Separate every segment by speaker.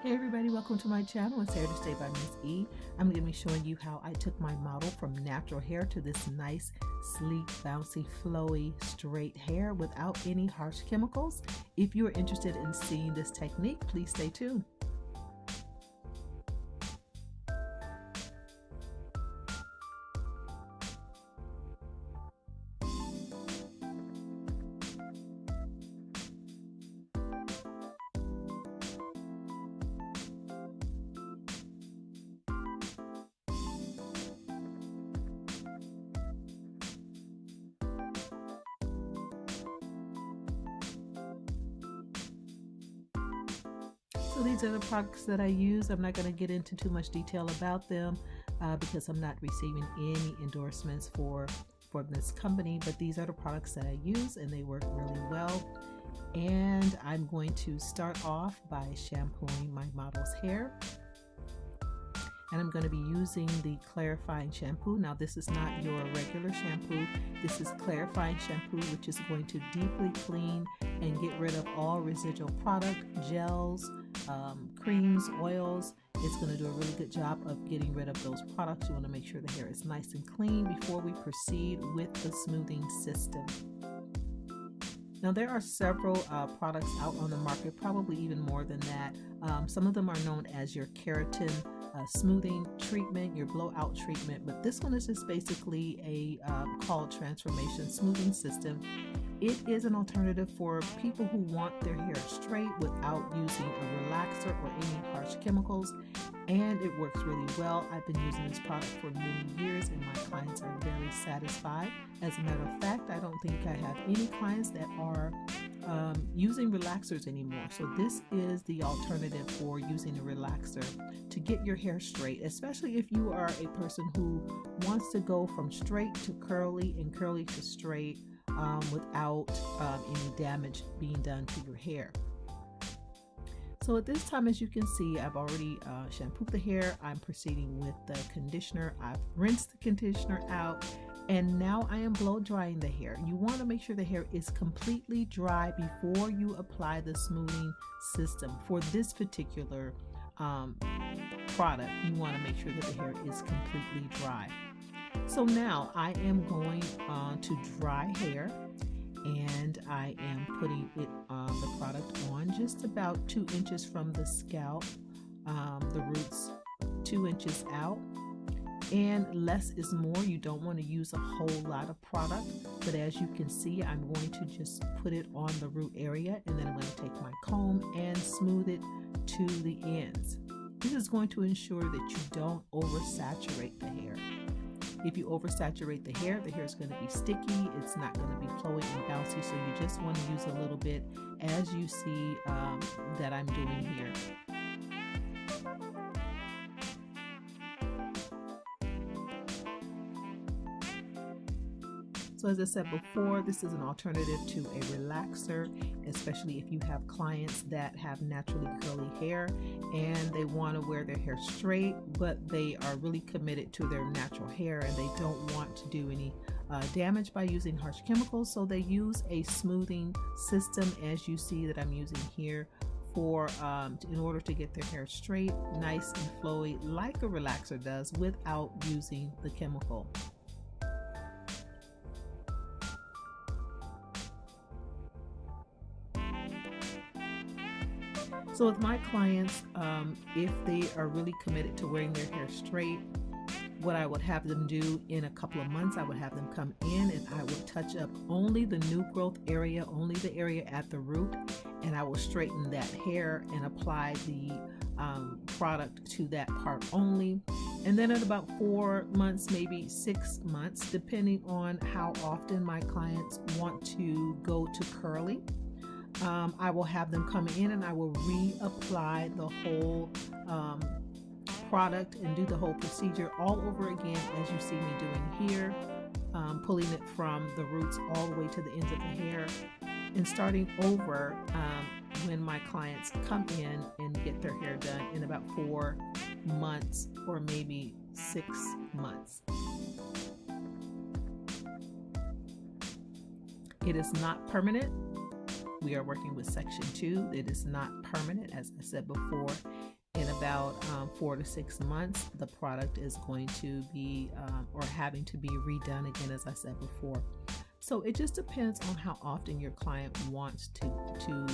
Speaker 1: Hey everybody, welcome to my channel. It's Hair to Stay by Ms.E. I'm going to be showing you how I took my model from natural hair to this nice, sleek, bouncy, flowy, straight hair without any harsh chemicals. If you are interested in seeing this technique, please stay tuned. So these are the products that I use. I'm not going to get into too much detail about them because I'm not receiving any endorsements for this company, but these are the products that I use and they work really well. And I'm going to start off by shampooing my model's hair. And I'm going to be using the clarifying shampoo. Now this is not your regular shampoo. This is clarifying shampoo, which is going to deeply clean and get rid of all residual product, gels, creams, oils. It's going to do a really good job of getting rid of those products. You want to make sure the hair is nice and clean before we proceed with the smoothing system. Now there are several products out on the market, probably even more than that. Some of them are known as your keratin smoothing treatment, your blowout treatment, but this one is just basically a called transformation smoothing system. It is an alternative for people who want their hair straight without using a relaxer or any harsh chemicals, and it works really well. I've been using this product for many years and my clients are very satisfied. As a matter of fact, I don't think I have any clients that are using relaxers anymore. So this is the alternative for using a relaxer to get your hair straight, especially if you are a person who wants to go from straight to curly and curly to straight without any damage being done to your hair. So at this time, as you can see, I've already shampooed the hair. I'm proceeding with the conditioner. I've rinsed the conditioner out. And now I am blow drying the hair. You want to make sure the hair is completely dry before you apply the smoothing system. For this particular product, you want to make sure that the hair is completely dry. So now I am going to dry hair, and I am putting it the product on just about 2 inches from the scalp, the roots 2 inches out. And less is more. You don't want to use a whole lot of product, but as you can see, I'm going to just put it on the root area, and then I'm going to take my comb and smooth it to the ends. This is going to ensure that you don't oversaturate the hair. If you oversaturate the hair is going to be sticky. It's not going to be flowy and bouncy, so you just want to use a little bit, as you see that I'm doing here. So as I said before, this is an alternative to a relaxer, especially if you have clients that have naturally curly hair and they want to wear their hair straight, but they are really committed to their natural hair and they don't want to do any damage by using harsh chemicals. So they use a smoothing system, as you see that I'm using here, for in order to get their hair straight, nice and flowy like a relaxer does without using the chemical. So with my clients, if they are really committed to wearing their hair straight, what I would have them do in a couple of months, I would have them come in and I would touch up only the new growth area, only the area at the root, and I will straighten that hair and apply the product to that part only. And then at about 4 months, maybe 6 months, depending on how often my clients want to go to curly, I will have them come in and I will reapply the whole product and do the whole procedure all over again, as you see me doing here, pulling it from the roots all the way to the ends of the hair and starting over when my clients come in and get their hair done in about 4 months or maybe 6 months. It is not permanent. We are working with section 2. It is not permanent, as I said before. in about 4 to 6 months, the product is going to be or having to be redone again, as I said before. So it just depends on how often your client wants to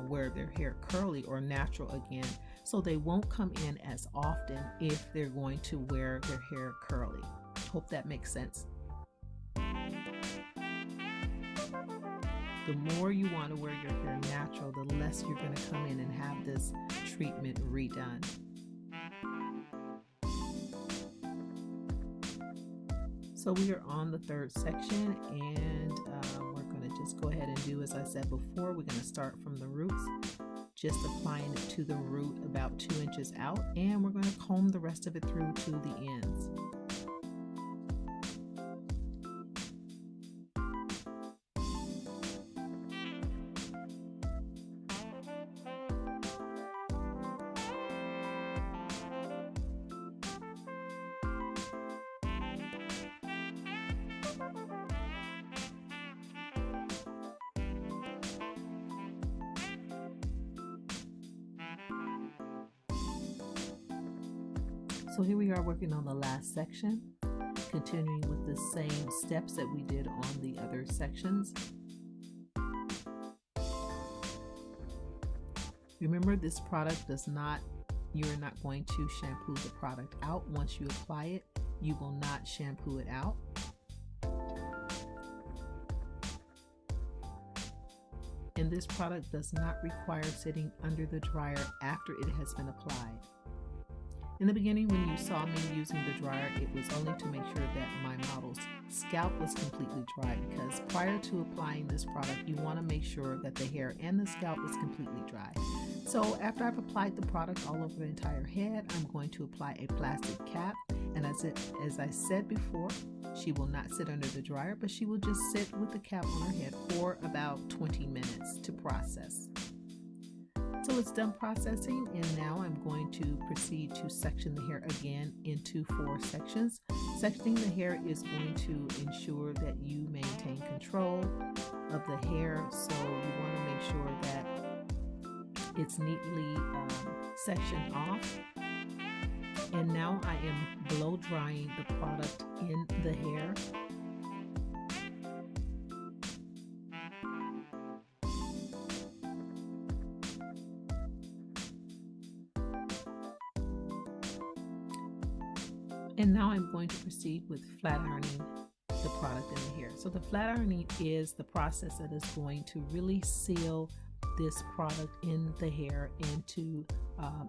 Speaker 1: wear their hair curly or natural again. So they won't come in as often if they're going to wear their hair curly. Hope that makes sense. The more you want to wear your hair natural, the less you're going to come in and have this treatment redone. So we are on the third section, and we're going to just go ahead and do as I said before. We're going to start from the roots, just applying it to the root about 2 inches out, and we're going to comb the rest of it through to the ends. So here we are working on the last section, continuing with the same steps that we did on the other sections. Remember, this product you're not going to shampoo the product out. Once you apply it, you will not shampoo it out. And this product does not require sitting under the dryer after it has been applied. In the beginning, when you saw me using the dryer, it was only to make sure that my model's scalp was completely dry, because prior to applying this product, you want to make sure that the hair and the scalp is completely dry. So after I've applied the product all over the entire head, I'm going to apply a plastic cap. And as I said before, she will not sit under the dryer, but she will just sit with the cap on her head for about 20 minutes to process. So it's done processing, and now I'm going to proceed to section the hair again into 4 sections. Sectioning the hair is going to ensure that you maintain control of the hair, so you want to make sure that it's neatly sectioned off. And now I am blow drying the product in the hair. And now I'm going to proceed with flat ironing the product in the hair. So the flat ironing is the process that is going to really seal this product in the hair and to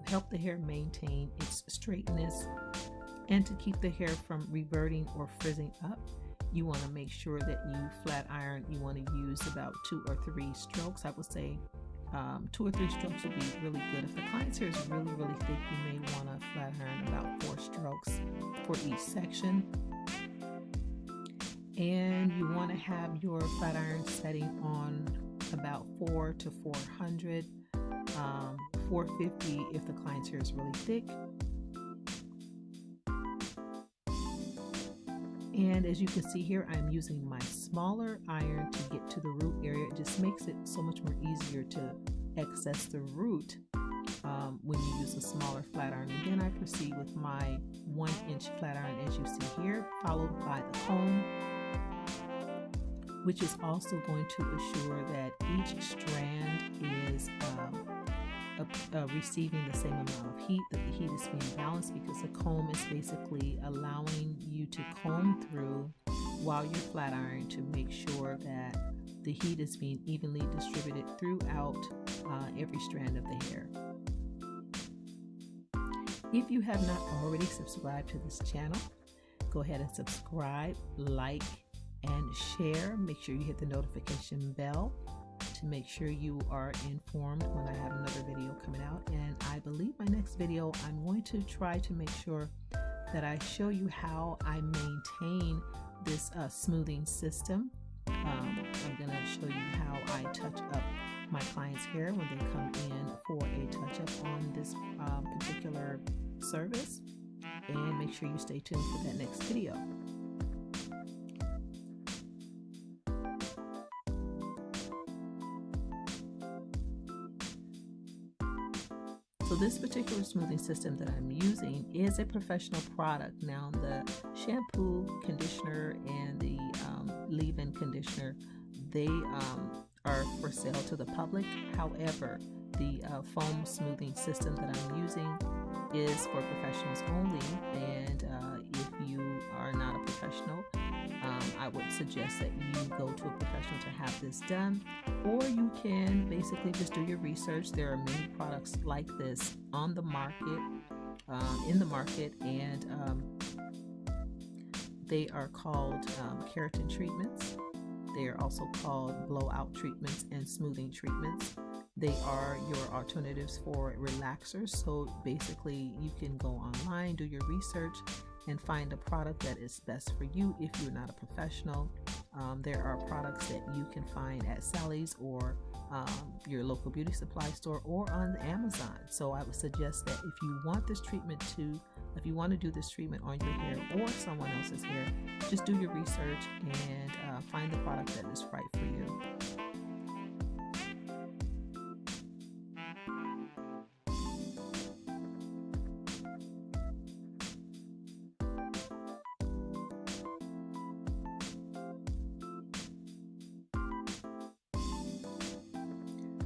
Speaker 1: help the hair maintain its straightness and to keep the hair from reverting or frizzing up. You want to make sure that you flat iron. You want to use about 2 or 3 strokes. I would say 2 or 3 strokes would be really good. If the client's hair is really, really thick, you may want to flat iron about 4 strokes for each section. And you want to have your flat iron setting on about 4 to 400, 450 if the client's hair is really thick. And as you can see here, I'm using my smaller iron to get to the root area. It just makes it so much more easier to access the root when you use a smaller flat iron. And then I proceed with my 1-inch flat iron, as you see here, followed by the comb, which is also going to assure that each strand is receiving the same amount of heat, that the heat is being balanced, because the comb is basically allowing you to comb through while you're flat iron to make sure that the heat is being evenly distributed throughout every strand of the hair. If you have not already subscribed to this channel, go ahead and subscribe, like, and share. Make sure you hit the notification bell to make sure you are informed when I have another video coming out. And I believe my next video, I'm going to try to make sure that I show you how I maintain this smoothing system. I'm going to show you how I touch up my client's hair when they come in for a touch-up on this particular service. And make sure you stay tuned for that next video. So this particular smoothing system that I'm using is a professional product. Now the shampoo, conditioner, and the leave-in conditioner, they are for sale to the public. However, the foam smoothing system that I'm using is for professionals only, and if you are not a professional, I would suggest that you go to a professional to have this done, or you can basically just do your research. There are many products like this on the market, and they are called keratin treatments. They are also called blowout treatments and smoothing treatments. They are your alternatives for relaxers. So basically you can go online, do your research, and find a product that is best for you if you're not a professional. There are products that you can find at Sally's or your local beauty supply store or on Amazon. So I would suggest that if you want this treatment if you want to do this treatment on your hair or someone else's hair, just do your research and find the product that is right for you.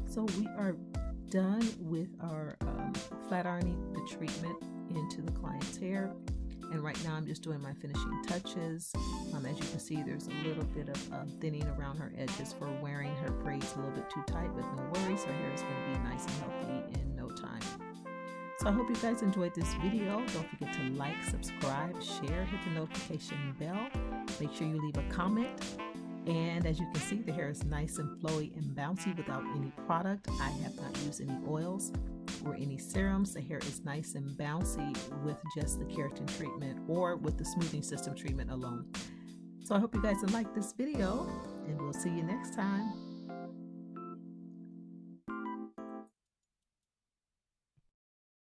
Speaker 1: So we are done with our flat ironing the treatment into the client's hair, and right now I'm just doing my finishing touches. As you can see, there's a little bit of thinning around her edges for wearing her braids a little bit too tight, but no worries, her hair is going to be nice and healthy in no time. So I hope you guys enjoyed this video. Don't forget to like, subscribe, share, hit the notification bell. Make sure you leave a comment. And as you can see, the hair is nice and flowy and bouncy without any product. I have not used any oils or any serums. The hair is nice and bouncy with just the keratin treatment or with the smoothing system treatment alone. So I hope you guys liked this video, and we'll see you next time.